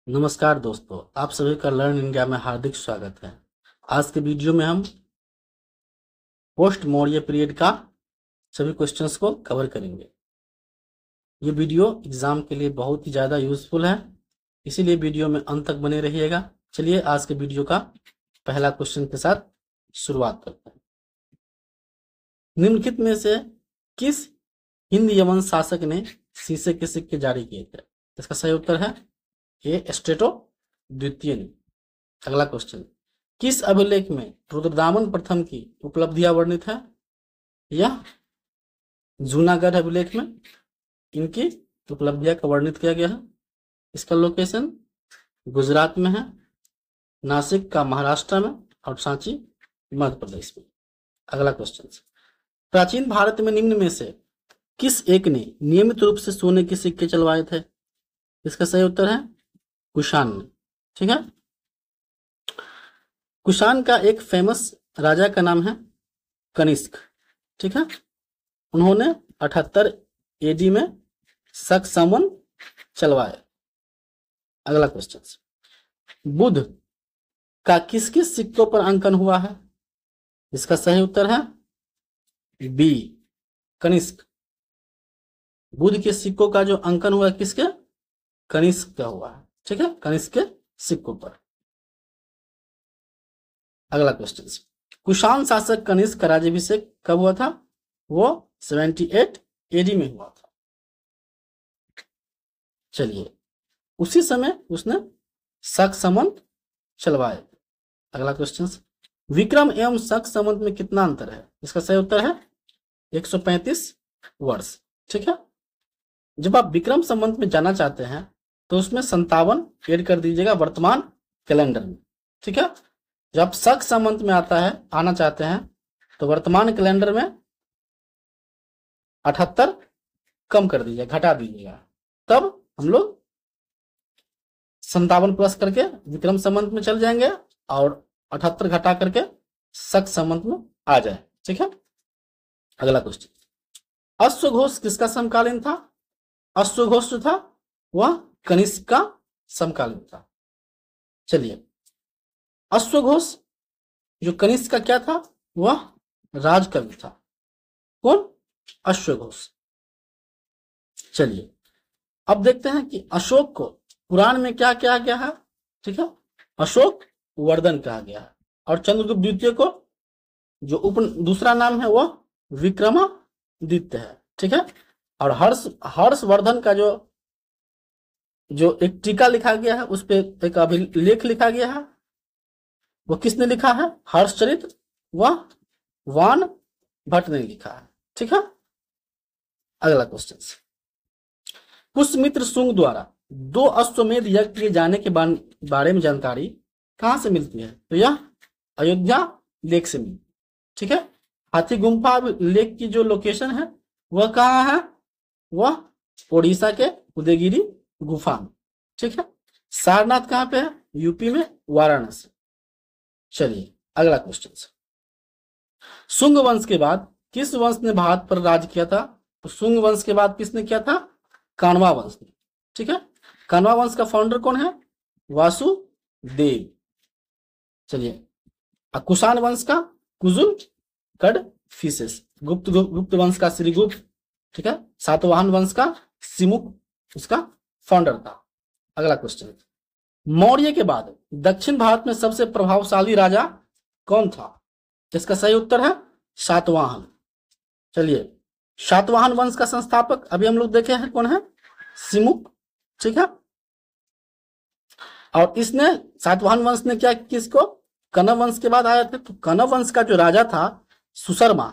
नमस्कार दोस्तों, आप सभी का लर्न इंडिया में हार्दिक स्वागत है। आज के वीडियो में हम पोस्ट मौर्य पीरियड का सभी क्वेश्चंस को कवर करेंगे। ये वीडियो एग्जाम के लिए बहुत ही ज़्यादा यूजफुल है, इसीलिए वीडियो में अंत तक बने रहिएगा। चलिए आज के वीडियो का पहला क्वेश्चन के साथ शुरुआत करते हैं। निम्नलिखित में से किस हिंद यवन शासक ने शीशे के सिक्के जारी किए थे? इसका सही उत्तर है ए स्टेटो द्वितीय ने। अगला क्वेश्चन, किस अभिलेख में रुद्रदामन प्रथम की उपलब्धियां वर्णित है? यह जूनागढ़ अभिलेख में इनकी उपलब्धियां का वर्णित किया गया है। इसका लोकेशन गुजरात में है, नासिक का महाराष्ट्र में और सांची मध्य प्रदेश में। अगला क्वेश्चन, प्राचीन भारत में निम्न में से किस एक ने नियमित रूप से सोने के सिक्के चलवाए थे? इसका सही उत्तर है कुषाण ने। ठीक है, कुषाण का एक फेमस राजा का नाम है कनिष्क। ठीक है, उन्होंने 78 एडी में शक समन चलवाए। अगला क्वेश्चन, बुध का किस किस सिक्कों पर अंकन हुआ है? इसका सही उत्तर है बी कनिष्क। बुध के सिक्कों का जो अंकन हुआ है किसके? कनिष्क का हुआ है। ठीक है, कनिष्क के सिक्कों पर। अगला क्वेश्चन, कुषाण शासक कनिष्क का राज्याभिषेक कब हुआ था? वो 78 एडी में हुआ था। चलिए, उसी समय उसने शक समंत चलवाए। अगला क्वेश्चन, विक्रम एवं शक समंत में कितना अंतर है? इसका सही उत्तर है 135 वर्ष। ठीक है, जब आप विक्रम संवत में जाना चाहते हैं तो उसमें 57 ऐड कर दीजिएगा वर्तमान कैलेंडर में। ठीक है, जब शक संवत में आना चाहते हैं तो वर्तमान कैलेंडर में 78 कम कर दीजिएगा, घटा दीजिएगा, तब हम लोग 57 प्लस करके विक्रम संवत में चल जाएंगे और 78 घटा करके शक संवत में आ जाए। ठीक है, अगला क्वेश्चन, अश्वघोष किसका समकालीन था? अश्वघोष जो था वह कनिष्क का समकालीन था। चलिए, अश्वघोष जो कनिष्क का क्या था? वह राजकवि था। कौन? अश्वघोष। चलिए, अब देखते हैं कि अशोक को पुराण में क्या कहा गया है। ठीक है, अशोक वर्धन कहा गया है और चंद्रगुप्त द्वितीय को जो दूसरा नाम है वह विक्रमादित्य है। ठीक है, और हर्षवर्धन का जो एक टीका लिखा गया है, उस पे एक अभिलेख लिखा गया है, वो किसने लिखा है? हर्षचरित, वह वान भट्ट ने लिखा है। ठीक है, अगला क्वेश्चन, पुष्यमित्र शुंग द्वारा 2 अश्वमेध यज्ञ किए जाने के बारे में जानकारी कहां से मिलती है? तो यह अयोध्या लेक से मिलती है। ठीक है, हाथी गुम्फा लेक की जो लोकेशन है वह कहाँ है? वह ओडिशा के उदयगिरी गुफा में। ठीक है, सारनाथ कहाँ पे है? यूपी में वाराणसी। चलिए, अगला क्वेश्चन, शुंग वंश के बाद किस वंश ने भारत पर राज किया था? तो शुंग वंश के बाद किसने किया था? कान्वा वंश ने। ठीक है, कान्वा वंश का फाउंडर कौन है? वासुदेव। चलिए, कुषाण वंश का कुजुल कड़फिसेस, गुप्त वंश का श्रीगुप्त। ठीक है, सातवाहन वंश का सिमुक उसका फाउंडर था। अगला क्वेश्चन, मौर्य के बाद दक्षिण भारत में सबसे प्रभावशाली राजा कौन था? इसका सही उत्तर है सातवाहन। चलिए, सातवाहन वंश का संस्थापक अभी हम लोग देखे हैं कौन है? सिमुक। ठीक है, और इसने सातवाहन वंश ने क्या किसको? कनव वंश के बाद आया था। तो कनव वंश का जो राजा था सुशर्मा,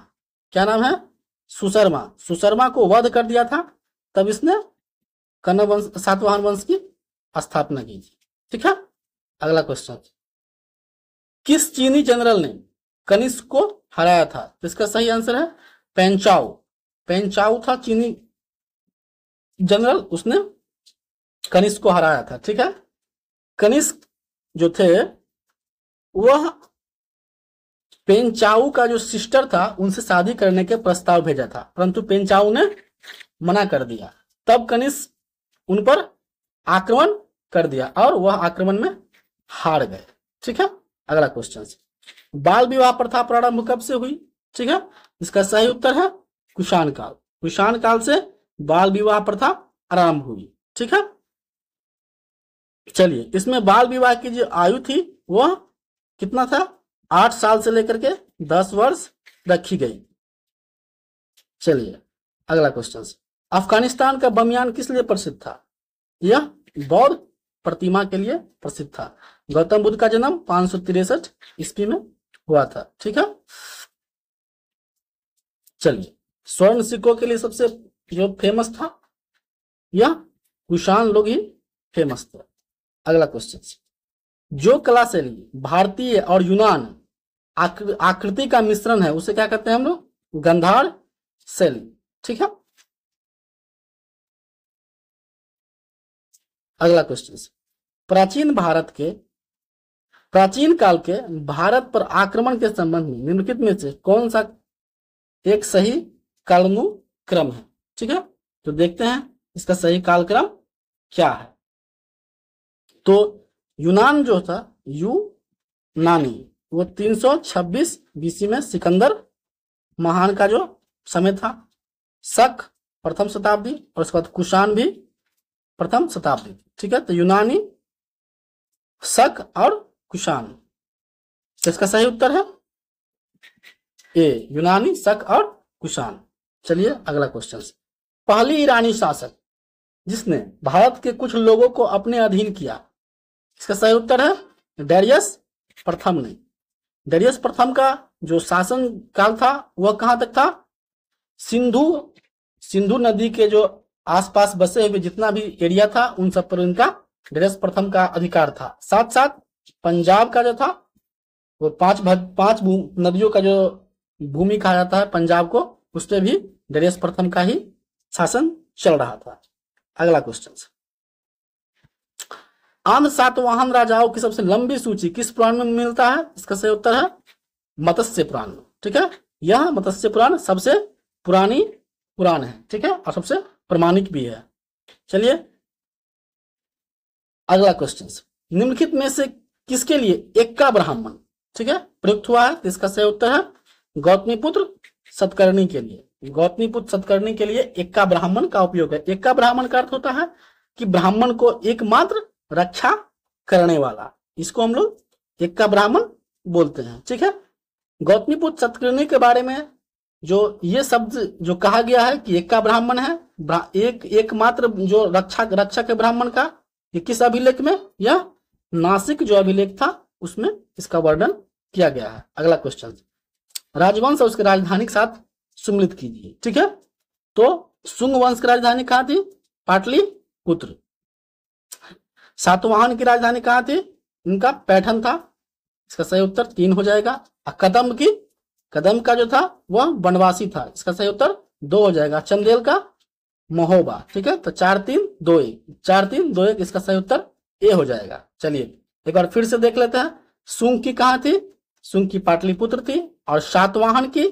क्या नाम है? सुशर्मा को वध कर दिया था, तब इसने कनव वंश सातवाहन वंश की स्थापना की थी। ठीक है, अगला क्वेश्चन, किस चीनी जनरल ने कनिष्क को हराया था? तो इसका सही आंसर है पेंचाओ। पेंचाओ था चीनी जनरल, उसने कनिष्क को हराया था। ठीक है, कनिष्क जो थे वह पेंचाऊ का जो सिस्टर था उनसे शादी करने के प्रस्ताव भेजा था, परंतु पेंचाऊ ने मना कर दिया। तब कनिष्क उन पर आक्रमण कर दिया और वह आक्रमण में हार गए। ठीक है, अगला क्वेश्चन, बाल विवाह प्रथा प्रारंभ कब से हुई? ठीक है, इसका सही उत्तर है कुषाण काल। कुषाण काल से बाल विवाह प्रथा आरंभ हुई। ठीक है, चलिए, इसमें बाल विवाह की जो आयु थी वह कितना था? 8 साल से लेकर के 10 वर्ष रखी गई। चलिए, अगला क्वेश्चन, अफगानिस्तान का बमयान किस लिए प्रसिद्ध था? यह बौद्ध प्रतिमा के लिए प्रसिद्ध था। गौतम बुद्ध का जन्म 563 ईस्वी में हुआ था। ठीक है, चलिए, स्वर्ण सिक्कों के लिए सबसे जो फेमस था यह कुषाण लोग ही फेमस थे। अगला क्वेश्चन, जो कला शैली भारतीय और यूनान आकृति का मिश्रण है उसे क्या कहते हैं हम लोग? गंधार शैली। ठीक है, अगला क्वेश्चन, प्राचीन काल के भारत पर आक्रमण के संबंध में निम्नलिखित में से कौन सा एक सही कालानुक्रम है? ठीक है, तो देखते हैं इसका सही कालक्रम क्या है। तो यूनान जो था, यूनानी, वो 326 बीसी में सिकंदर महान का जो समय था। शक प्रथम शताब्दी और उसके बाद कुषाण भी प्रथम शताब्दी। ठीक है, तो यूनानी, शक और कुषाण, इसका सही उत्तर है ए, यूनानी, शक और कुषाण। चलिए, अगला क्वेश्चन, पहली ईरानी शासक जिसने भारत के कुछ लोगों को अपने अधीन किया, इसका सही उत्तर है डेरियस प्रथम ने। डेरियस प्रथम का जो शासन काल था वह कहां तक था? सिंधु नदी के जो आसपास बसे हुए जितना भी एरिया था उन सब पर उनका डेरियस प्रथम का अधिकार था। साथ साथ पंजाब का जो था वो पांच नदियों का जो भूमि कहा जाता है पंजाब को, उस पर भी डेरियस प्रथम का ही शासन चल रहा था। अगला क्वेश्चन, आंध्र सातवाहन राजाओं की सबसे लंबी सूची किस पुराण में मिलता है? इसका सही उत्तर है मत्स्य पुराण में। ठीक है, यह मत्स्य पुराण सबसे पुरानी पुराण है। ठीक है, और सबसे प्रमाणिक भी है। चलिए, अगला क्वेश्चन, निम्नलिखित में से किसके लिए एक्का ब्राह्मण, ठीक है, प्रयुक्त हुआ है? तो इसका सही उत्तर है गौतमीपुत्र सतकर्णी के लिए। गौतमीपुत्र सतकर्णी के लिए एक्का ब्राह्मण का उपयोग है। एक्का ब्राह्मण का अर्थ होता है कि ब्राह्मण को एकमात्र रक्षा करने वाला, इसको हम लोग एक्का ब्राह्मण बोलते हैं। ठीक है, गौतमीपुत्र सतकर्णी के बारे में जो ये शब्द जो कहा गया है कि एक्का ब्राह्मण है, एकमात्र जो रक्षक है ब्राह्मण का, ये किस अभिलेख में? यह नासिक जो अभिलेख था उसमें इसका वर्णन किया गया है। अगला क्वेश्चन, राजवंश और उसके राजधानी के साथ सम्मिलित कीजिए। ठीक है, तो शुंग वंश की राजधानी कहाँ थी? पाटलिपुत्र। सातवाहन की राजधानी कहाँ थी? इनका पैठन था। इसका सही उत्तर 3 हो जाएगा। कदम का जो था वह बनवासी था। इसका सही उत्तर 2 हो जाएगा। चंदेल का महोबा। ठीक है, तो 4-3-2-1 इसका सही उत्तर ए हो जाएगा। चलिए, एक बार फिर से देख लेते हैं। शुंग की कहाँ थी? शुंग की पाटलिपुत्र थी, और सातवाहन की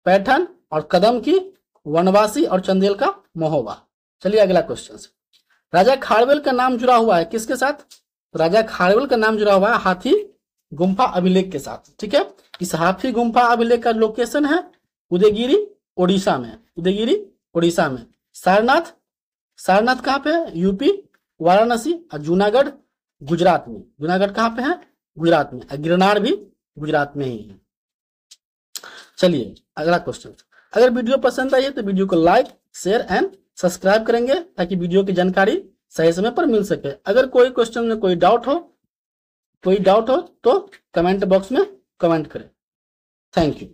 पैठन, और कदम की वनवासी, और चंदेल का महोबा। चलिए, अगला क्वेश्चन, राजा खारवेल का नाम जुड़ा हुआ है किसके साथ? राजा खारवेल का नाम जुड़ा हुआ है हाथी गुम्फा अभिलेख के साथ। ठीक है, इस हाथी गुम्फा अभिलेख का लोकेशन है उदयगिरी ओडिशा में। सारनाथ कहाँ पे है? यूपी, वाराणसी, और जूनागढ़ गुजरात में। जूनागढ़ कहाँ पे है? गुजरात में। और गिरनार भी गुजरात में ही है। चलिए, अगला क्वेश्चन, अगर वीडियो पसंद आई है तो वीडियो को लाइक, शेयर एंड सब्सक्राइब करेंगे ताकि वीडियो की जानकारी सही समय पर मिल सके। अगर कोई क्वेश्चन में कोई डाउट हो तो कमेंट बॉक्स में कमेंट करें। Thank you.